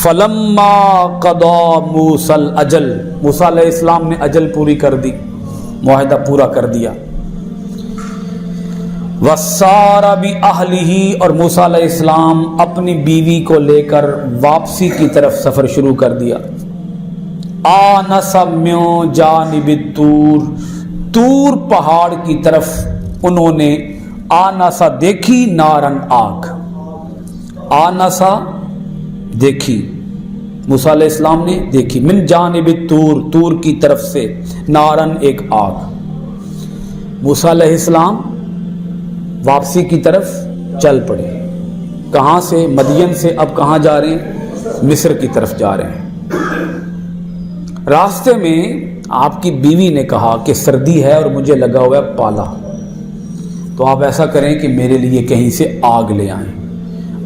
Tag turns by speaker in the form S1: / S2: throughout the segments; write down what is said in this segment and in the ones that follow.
S1: فلما قضا موسیٰ الاجل، موسیٰ علیہ السلام نے اجل پوری کر دی، معاہدہ پورا کر دیا. وَسَارَ بِأَهْلِهِ، اور موسیٰ علیہ السلام اپنی بیوی کو لے کر واپسی کی طرف سفر شروع کر دیا. آنَسَ مِن جانب الطور، طور پہاڑ کی طرف انہوں نے آنسا دیکھی، نارن آگ. آنسا دیکھی، موسیٰ علیہ السلام نے دیکھی، من جانب الطور، طور کی طرف سے، نارن ایک آگ. موسیٰ علیہ السلام واپسی کی طرف چل پڑے. کہاں سے؟ مدین سے. اب کہاں جا رہے ہیں؟ مصر کی طرف جا رہے ہیں. راستے میں آپ کی بیوی نے کہا کہ سردی ہے اور مجھے لگا ہوا ہے پالا، تو آپ ایسا کریں کہ میرے لیے کہیں سے آگ لے آئیں.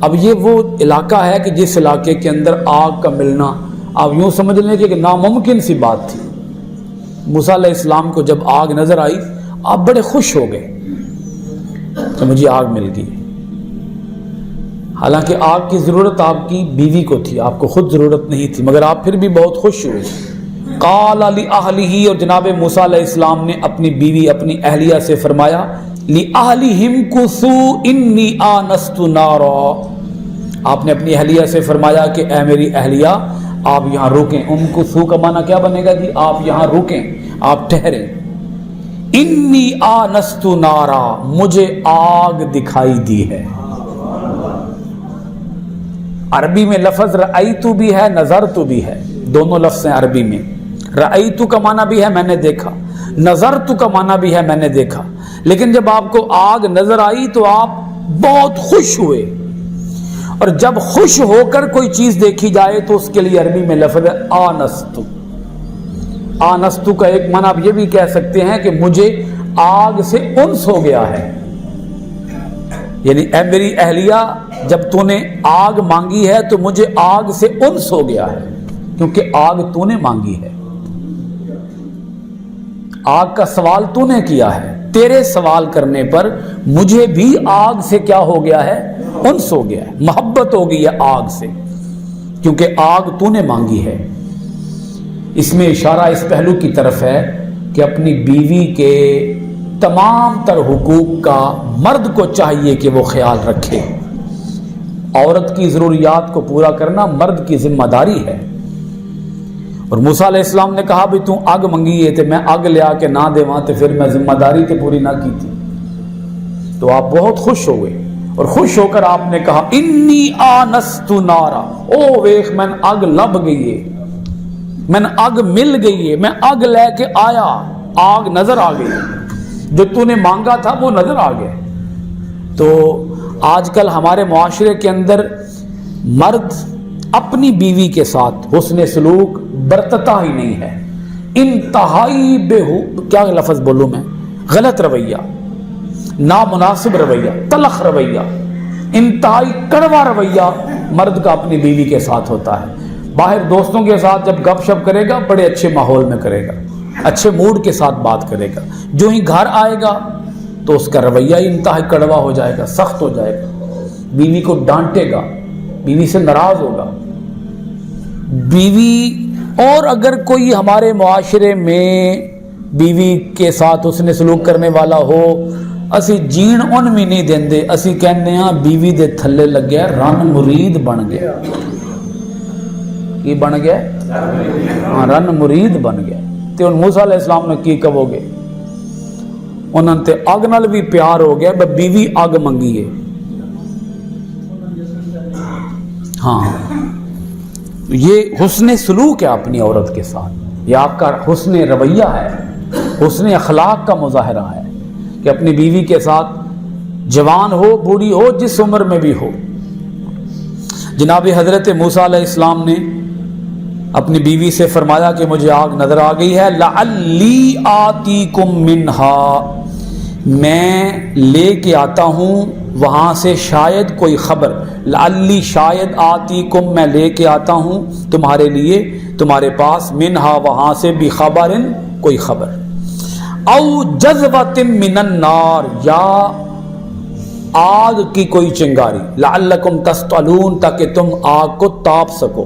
S1: اب یہ وہ علاقہ ہے کہ جس علاقے کے اندر آگ کا ملنا آپ یوں سمجھ لیں کہ ناممکن سی بات تھی. موسیٰ علیہ السلام کو جب آگ نظر آئی آپ بڑے خوش ہو گئے کہ مجھے آگ مل گئی. حالانکہ آگ کی ضرورت آپ کی بیوی کو تھی، آپ کو خود ضرورت نہیں تھی، مگر آپ پھر بھی بہت خوش ہوئے. قال لأہلہ، اور جناب موسیٰ علیہ السلام نے اپنی بیوی، اپنی اہلیہ سے فرمایا، لأہلہم کثوا انی آنست نارا، آپ نے اپنی اہلیہ سے فرمایا کہ اے میری اہلیہ آپ یہاں رکیں. کثوا کا معنی کیا بنے گا جی؟ آپ یہاں رکیں، آپ ٹھہریں. انی آنست نارا، مجھے آگ دکھائی دی ہے. عربی میں لفظ رأیت بھی ہے، نظرت بھی ہے، دونوں لفظ ہیں عربی میں. رأیت کا معنی بھی ہے میں نے دیکھا، نظرت کا معنی بھی ہے میں نے دیکھا. لیکن جب آپ کو آگ نظر آئی تو آپ بہت خوش ہوئے، اور جب خوش ہو کر کوئی چیز دیکھی جائے تو اس کے لیے عربی میں لفظ ہے آنستو. آنستو کا ایک معنی آپ یہ بھی کہہ سکتے ہیں کہ مجھے آگ سے انس ہو گیا ہے. یعنی اے میری اہلیہ جب تو نے آگ مانگی ہے تو مجھے آگ سے انس ہو گیا ہے، کیونکہ آگ تو نے مانگی ہے، آگ کا سوال تو نے کیا ہے. تیرے سوال کرنے پر مجھے بھی آگ سے کیا ہو گیا ہے؟ انس ہو گیا ہے، محبت ہو گئی ہے آگ سے، کیونکہ آگ تو نے مانگی ہے. اس میں اشارہ اس پہلو کی طرف ہے کہ اپنی بیوی کے تمام تر حقوق کا مرد کو چاہیے کہ وہ خیال رکھے. عورت کی ضروریات کو پورا کرنا مرد کی ذمہ داری ہے. اور موسیٰ علیہ السلام نے کہا بھی تو آگ منگی ہے تو میں آگ لے آ کے نہ دیواں تو پھر میں ذمہ داری تے پوری نہ کی تھی. تو آپ بہت خوش ہو گئے، اور خوش ہو کر آپ نے کہا انی آنست نارا، او ویخ میں آگ لب گئی ہے، میں آگ مل گئی ہے، میں آگ لے کے آیا، آگ نظر آ گئی، جو تو نے مانگا تھا وہ نظر آ گیا. تو آج کل ہمارے معاشرے کے اندر مرد اپنی بیوی کے ساتھ حسن سلوک برتتا ہی نہیں ہے. انتہائی کیا لفظ بولوں میں، غلط رویہ، نامناسب رویہ، تلخ رویہ، انتہائی کڑوا رویہ مرد کا اپنی بیوی کے ساتھ ہوتا ہے. باہر دوستوں کے ساتھ جب گپ شپ کرے گا بڑے اچھے ماحول میں کرے گا، اچھے موڈ کے ساتھ بات کرے گا. جو ہی گھر آئے گا تو اس کا رویہ ہی انتہائی کڑوا ہو جائے گا، سخت ہو جائے گا. بیوی کو ڈانٹے گا، بیوی سے ناراض ہوگا. بیوی، اور اگر کوئی ہمارے معاشرے میں بیوی کے ساتھ اس نے سلوک کرنے والا ہو، اسی جین ان بھی نہیں دیندے، اسی کہنے ہاں بیوی دے تھلے لگ گیا، رن مرید بن گیا. کی بن گیا؟ ہاں، رن مرید بن گیا. تے ان موسیٰ علیہ السلام نے کی کہو گے؟ انہوں تے اگ نال بھی پیار ہو گیا، بیوی اگ منگی ہے. ہاں، یہ حسن سلوک ہے اپنی عورت کے ساتھ، یہ آپ کا حسن رویہ ہے، حسن اخلاق کا مظاہرہ ہے کہ اپنی بیوی کے ساتھ جوان ہو، بوڑھی ہو، جس عمر میں بھی ہو. جناب حضرت موسیٰ علیہ السلام نے اپنی بیوی سے فرمایا کہ مجھے آگ نظر آ گئی ہے، لعلی آتیکم منہا، میں لے کے آتا ہوں وہاں سے شاید کوئی خبر. لعلی شاید، آتیکم میں لے کے آتا ہوں تمہارے لیے، تمہارے پاس، منہا وہاں سے، بخبر کوئی خبر، او جذبۃ من النار، یا آگ کی کوئی چنگاری، لعلکم تسطلون، تاکہ تم آگ کو تاپ سکو.